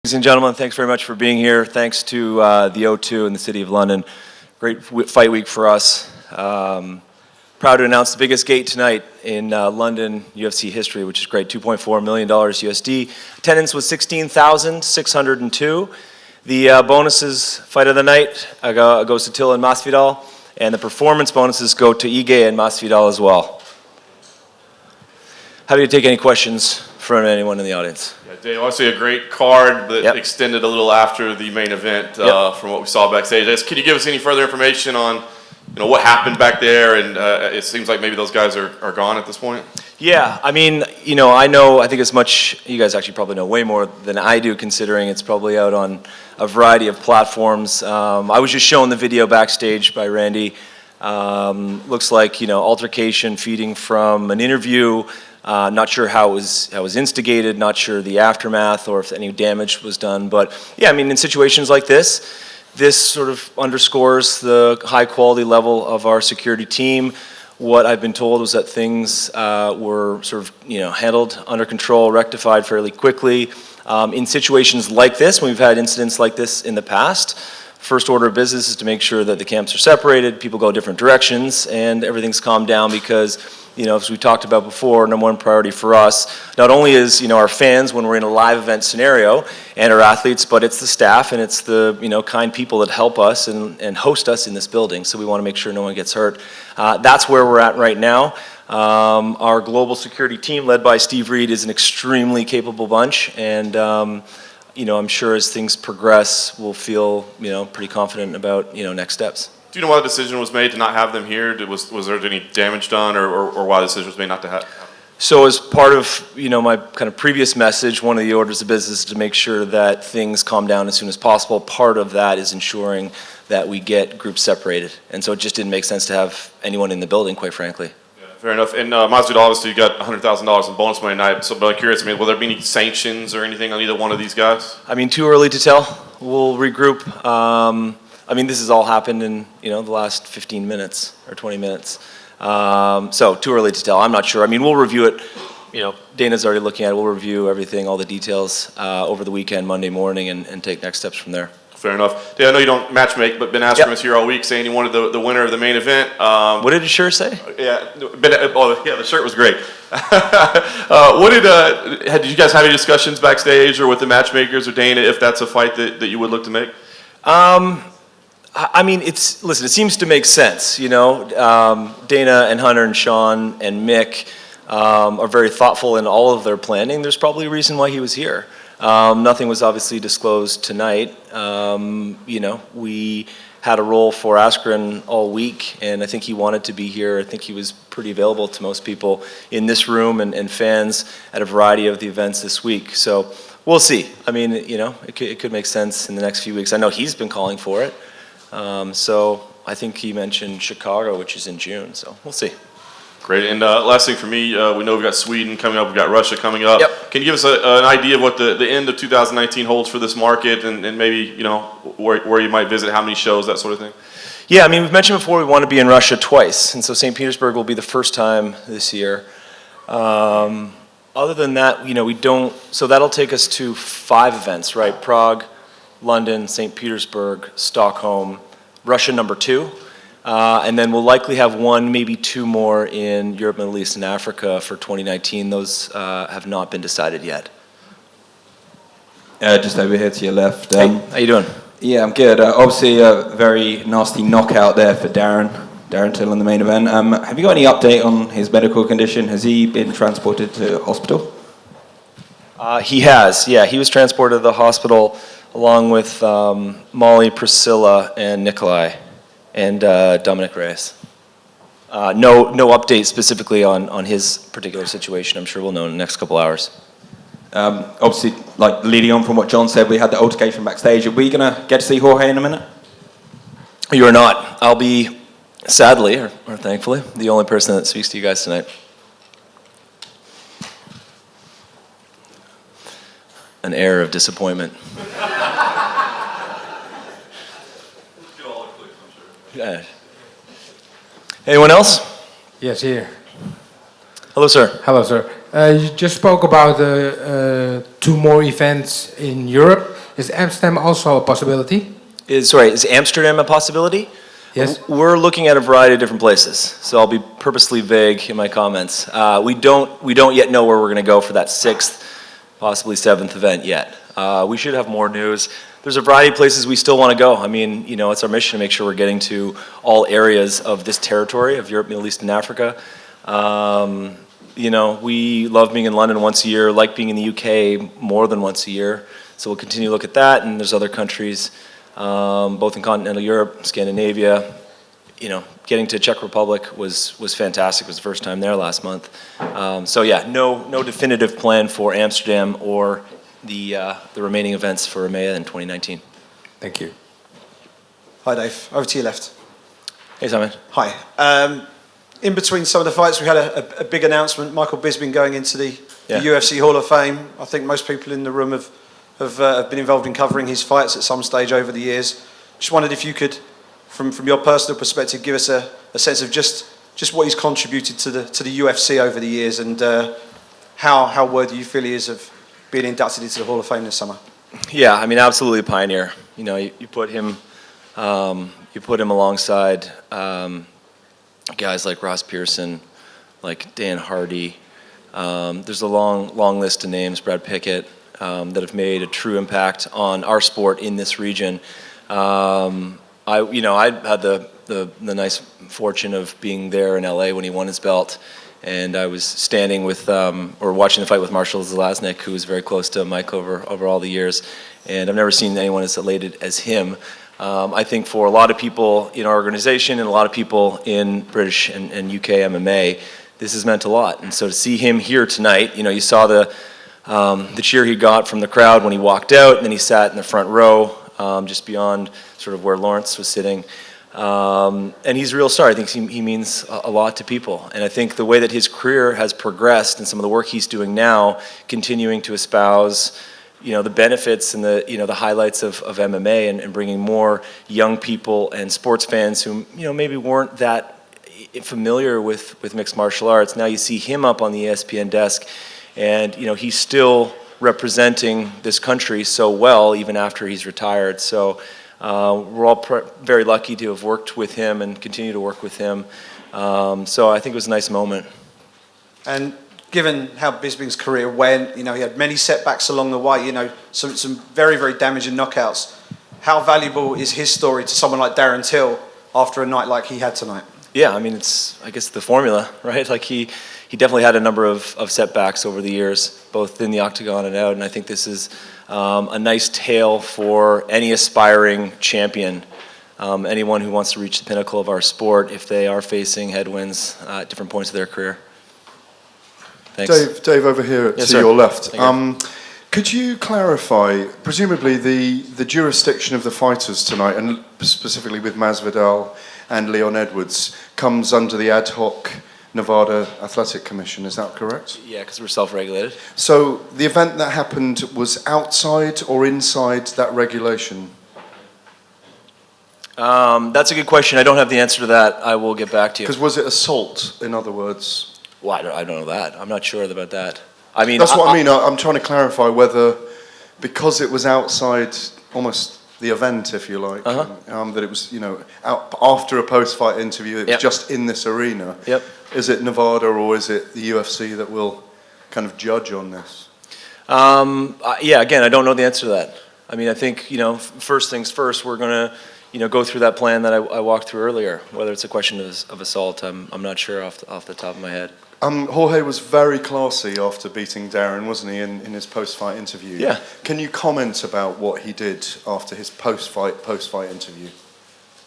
Ladies and gentlemen, thanks very much for being here. Thanks to the O2 and the City of London. Great fight week for us. Proud to announce the biggest gate tonight in London UFC history, which is great, $2.4 million USD. Attendance was 16,602. The bonuses, fight of the night, goes to Till and Masvidal, and the performance bonuses go to Ige and Masvidal as well. Happy to take any questions from anyone in the audience. Yeah, Dave, obviously a great card that extended a little after the main event from what we saw backstage. Can you give us any further information on what happened back there? And it seems like maybe those guys are gone at this point. Yeah, I mean, I think as much, you guys actually probably know way more than I do, considering it's probably out on a variety of platforms. I was just showing the video backstage by Randy. Looks like, altercation feeding from an interview. Not sure how it was instigated, not sure the aftermath or if any damage was done. But yeah, I mean, in situations like this sort of underscores the high quality level of our security team. What I've been told was that things were sort of handled under control, rectified fairly quickly. In situations like this, when we've had incidents like this in the past, first order of business is to make sure that the camps are separated, people go different directions, and everything's calmed down because, as we talked about before, number one priority for us, not only is, our fans when we're in a live event scenario and our athletes, but it's the staff and it's the, kind people that help us and host us in this building. So we want to make sure no one gets hurt. That's where we're at right now. Our global security team led by Steve Reed is an extremely capable bunch, and I'm sure as things progress, we'll feel, pretty confident about, next steps. Do you know why the decision was made to not have them here? Was there any damage done, or why the decision was made not to have? So as part of, my kind of previous message, one of the orders of business is to make sure that things calm down as soon as possible. Part of that is ensuring that we get groups separated. And so it just didn't make sense to have anyone in the building, quite frankly. Fair enough. And Masvidal, obviously, you got $100,000 in bonus money tonight. So, but I'm curious, will there be any sanctions or anything on either one of these guys? I mean, too early to tell. We'll regroup. This has all happened in, the last 15 minutes or 20 minutes. So too early to tell. I'm not sure. We'll review it. Dana's already looking at it. We'll review everything, all the details over the weekend, Monday morning, and take next steps from there. Fair enough. Dave, I know you don't matchmake, but Ben Askren was here all week saying he wanted the winner of the main event. What did his shirt say? The shirt was great. Did you guys have any discussions backstage or with the matchmakers or Dana if that's a fight that you would look to make? It seems to make sense, Dana and Hunter and Sean and Mick are very thoughtful in all of their planning. There's probably a reason why he was here. Nothing was obviously disclosed tonight. We had a role for Askren all week, and I think he wanted to be here. I think he was pretty available to most people in this room and fans at a variety of the events this week. So we'll see. It could make sense in the next few weeks. I know he's been calling for it. So I think he mentioned Chicago, which is in June. So we'll see. Great. And last thing for me, we know we've got Sweden coming up, we've got Russia coming up. Yep. Can you give us an idea of what the end of 2019 holds for this market and maybe, where you might visit, how many shows, that sort of thing? Yeah, we've mentioned before we want to be in Russia twice. And so St. Petersburg will be the first time this year. Other than that, we don't, so that'll take us to 5 events, right? Prague, London, St. Petersburg, Stockholm, Russia number 2. And then we'll likely have 1, maybe 2 more in Europe, Middle East, and Africa for 2019. Those have not been decided yet. Just over here to your left. Hey, how you doing? Yeah, I'm good. Obviously, a very nasty knockout there for Darren Till in the main event. Have you got any update on his medical condition? Has he been transported to hospital? He has, yeah. He was transported to the hospital along with Molly, Priscilla, and Nikolai. And Dominic Reyes. No update specifically on his particular situation. I'm sure we'll know in the next couple hours. Obviously, like leading on from what John said, we had the altercation backstage. Are we going to get to see Jorge in a minute? You are not. I'll be, sadly, or thankfully, the only person that speaks to you guys tonight. An air of disappointment. Yeah. Anyone else? Yes, here. Hello, sir. Hello, sir. You just spoke about 2 more events in Europe. Is Amsterdam also a possibility? Is Amsterdam a possibility? Yes. We're looking at a variety of different places, so I'll be purposely vague in my comments. We don't yet know where we're going to go for that 6th, possibly 7th event yet. We should have more news. There's a variety of places we still want to go. I mean, you know, it's our mission to make sure we're getting to all areas of this territory of Europe, Middle East, and Africa. You know, we love being in London once a year, like being in the UK more than once a year. So we'll continue to look at that, and there's other countries, both in continental Europe, Scandinavia. You know, getting to Czech Republic was fantastic. It was the first time there last month. So yeah, no definitive plan for Amsterdam or the remaining events for EMEA in 2019. Thank you. Hi Dave, over to your left. Hey Simon. Hi. In between some of the fights, we had a big announcement. Michael Bisping going into the UFC Hall of Fame. I think most people in the room have been involved in covering his fights at some stage over the years. Just wondered if you could, from your personal perspective, give us a sense of just what he's contributed to the UFC over the years, and how worthy you feel he is of being inducted into the Hall of Fame this summer. Yeah, I mean, absolutely a pioneer. You know, you put him alongside guys like Ross Pearson, like Dan Hardy. There's a long list of names, Brad Pickett, that have made a true impact on our sport in this region. I had the nice fortune of being there in LA when he won his belt, and I was standing with or watching the fight with Marshall Zelaznik, who was very close to Mike over all the years, and I've never seen anyone as elated as him. I think for a lot of people in our organization and a lot of people in British and UK MMA, this has meant a lot. And so to see him here tonight, you know, you saw the cheer he got from the crowd when he walked out, and then he sat in the front row, just beyond sort of where Lawrence was sitting. And he's a real star. I think he means a lot to people. And I think the way that his career has progressed and some of the work he's doing now, continuing to espouse, you know, the benefits and the highlights of MMA and bringing more young people and sports fans who, you know, maybe weren't that familiar with mixed martial arts. Now you see him up on the ESPN desk, and, you know, he's still representing this country so well even after he's retired. So we're all very lucky to have worked with him and continue to work with him. So I think it was a nice moment. And given how Bisping's career went, you know, he had many setbacks along the way, you know, some very, very damaging knockouts. How valuable is his story to someone like Darren Till after a night like he had tonight? Yeah, I mean, it's, I guess, the formula, right? Like he definitely had a number of setbacks over the years, both in the octagon and out, and I think this is a nice tale for any aspiring champion, anyone who wants to reach the pinnacle of our sport if they are facing headwinds at different points of their career. Thanks. Dave, over here Yes, to sir. your left. Thank you. Could you clarify, presumably the jurisdiction of the fighters tonight, and specifically with Masvidal and Leon Edwards, comes under the ad hoc Nevada Athletic Commission, is that correct? Yeah, because we're self-regulated. So the event that happened was outside or inside that regulation? That's a good question. I don't have the answer to that. I will get back to you. Because was it assault, in other words? Well, I don't know that. I'm not sure about that. I mean, that's what I mean. I'm trying to clarify whether, because it was outside almost the event, if you like, that it was, you know, after a post-fight interview, it was just in this arena. Yep. Is it Nevada or is it the UFC that will kind of judge on this? Yeah, again, I don't know the answer to that. I mean, I think, you know, first things first, we're going to, you know, go through that plan that I walked through earlier. Whether it's a question of assault, I'm not sure off the top of my head. Jorge was very classy after beating Darren, wasn't he, in his post-fight interview? Yeah. Can you comment about what he did after his post-fight interview?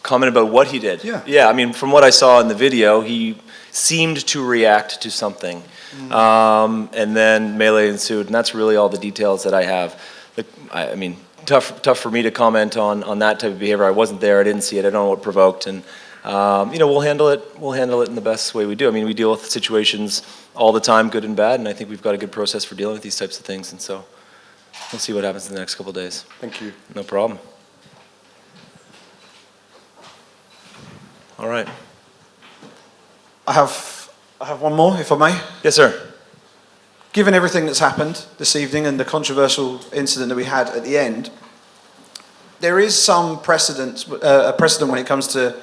Comment about what he did? Yeah. Yeah, I mean, from what I saw in the video, he seemed to react to something. And then melee ensued, and that's really all the details that I have. I mean, tough for me to comment on that type of behavior. I wasn't there, I didn't see it, I don't know what provoked, and you know, we'll handle it in the best way we do. I mean, we deal with situations all the time, good and bad, and I think we've got a good process for dealing with these types of things, and so we'll see what happens in the next couple of days. Thank you. No problem. All right. I have one more, if I may. Yes, sir. given everything that's happened this evening and the controversial incident that we had at the end, there is some precedent when it comes to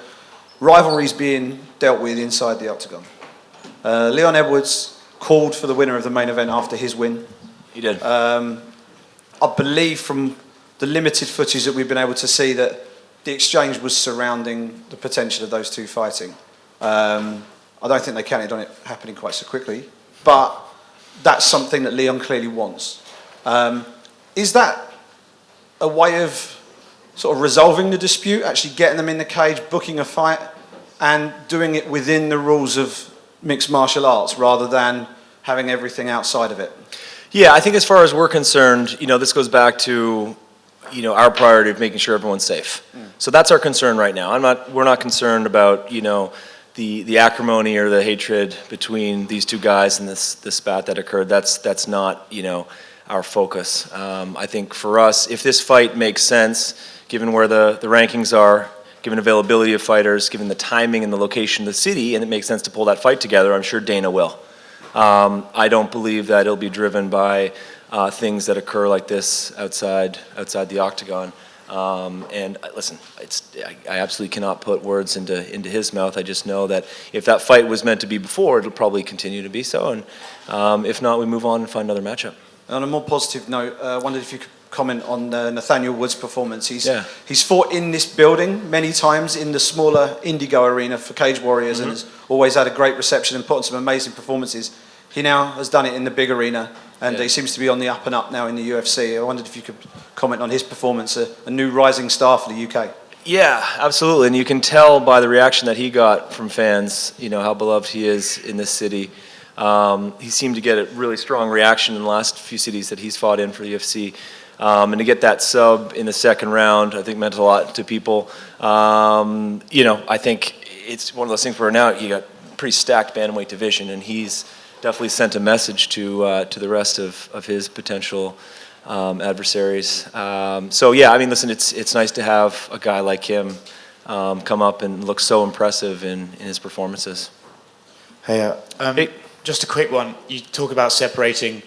rivalries being dealt with inside the octagon. Leon Edwards called for the winner of the main event after his win. He did. I believe from the limited footage that we've been able to see that the exchange was surrounding the potential of those two fighting. I don't think they counted on it happening quite so quickly, but that's something that Leon clearly wants. Is that a way of sort of resolving the dispute, actually getting them in the cage, booking a fight, and doing it within the rules of mixed martial arts rather than having everything outside of it? Yeah, I think as far as we're concerned, this goes back to, our priority of making sure everyone's safe. So that's our concern right now. We're not concerned about, the acrimony or the hatred between these two guys and this spat that occurred. That's not, our focus. I think for us, if this fight makes sense, given where the rankings are, given availability of fighters, given the timing and the location of the city, and it makes sense to pull that fight together, I'm sure Dana will. I don't believe that it'll be driven by things that occur like this outside the octagon. And listen, I absolutely cannot put words into his mouth. I just know that if that fight was meant to be before, it'll probably continue to be so. And if not, we move on and find another matchup. On a more positive note, I wondered if you could comment on Nathaniel Wood's performance. Yeah. He's fought in this building many times in the smaller Indigo arena for Cage Warriors and has always had a great reception and put on some amazing performances. He now has done it in the big arena and he seems to be on the up and up now in the UFC. I wondered if you could comment on his performance, a new rising star for the UK. Yeah, absolutely. And you can tell by the reaction that he got from fans, how beloved he is in this city. He seemed to get a really strong reaction in the last few cities that he's fought in for the UFC. And to get that sub in the second round, I think meant a lot to people. I think it's one of those things where now you got a pretty stacked bantamweight division, and he's definitely sent a message to the rest of his potential adversaries. Listen, it's nice to have a guy like him come up and look so impressive in his performances. Hey, Hey. Just a quick one. You talk about separating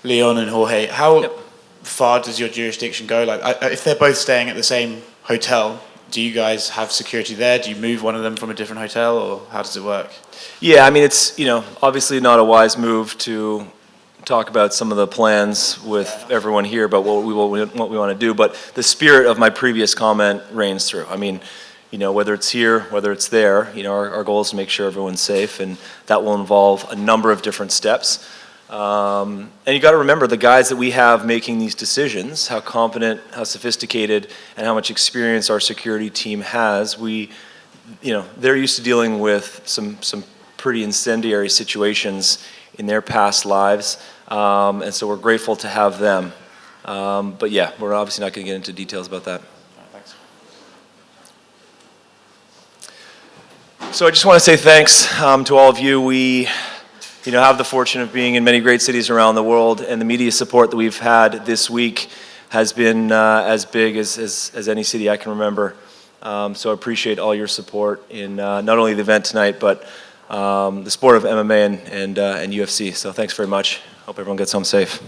Leon and Jorge. How far does your jurisdiction go? Like, if they're both staying at the same hotel, do you guys have security there? Do you move one of them from a different hotel, or how does it work? Yeah, it's obviously not a wise move to talk about some of the plans with everyone here about what we want to do, but the spirit of my previous comment reigns through. Whether it's here, whether it's there, our goal is to make sure everyone's safe, and that will involve a number of different steps. And you got to remember the guys that we have making these decisions, how competent, how sophisticated, and how much experience our security team has. They're used to dealing with some pretty incendiary situations in their past lives, and so we're grateful to have them. But yeah, we're obviously not going to get into details about that. Thanks. So I just want to say thanks to all of you. We have the fortune of being in many great cities around the world, and the media support that we've had this week has been as big as any city I can remember. So I appreciate all your support in not only the event tonight, but the sport of MMA and UFC. So thanks very much. Hope everyone gets home safe.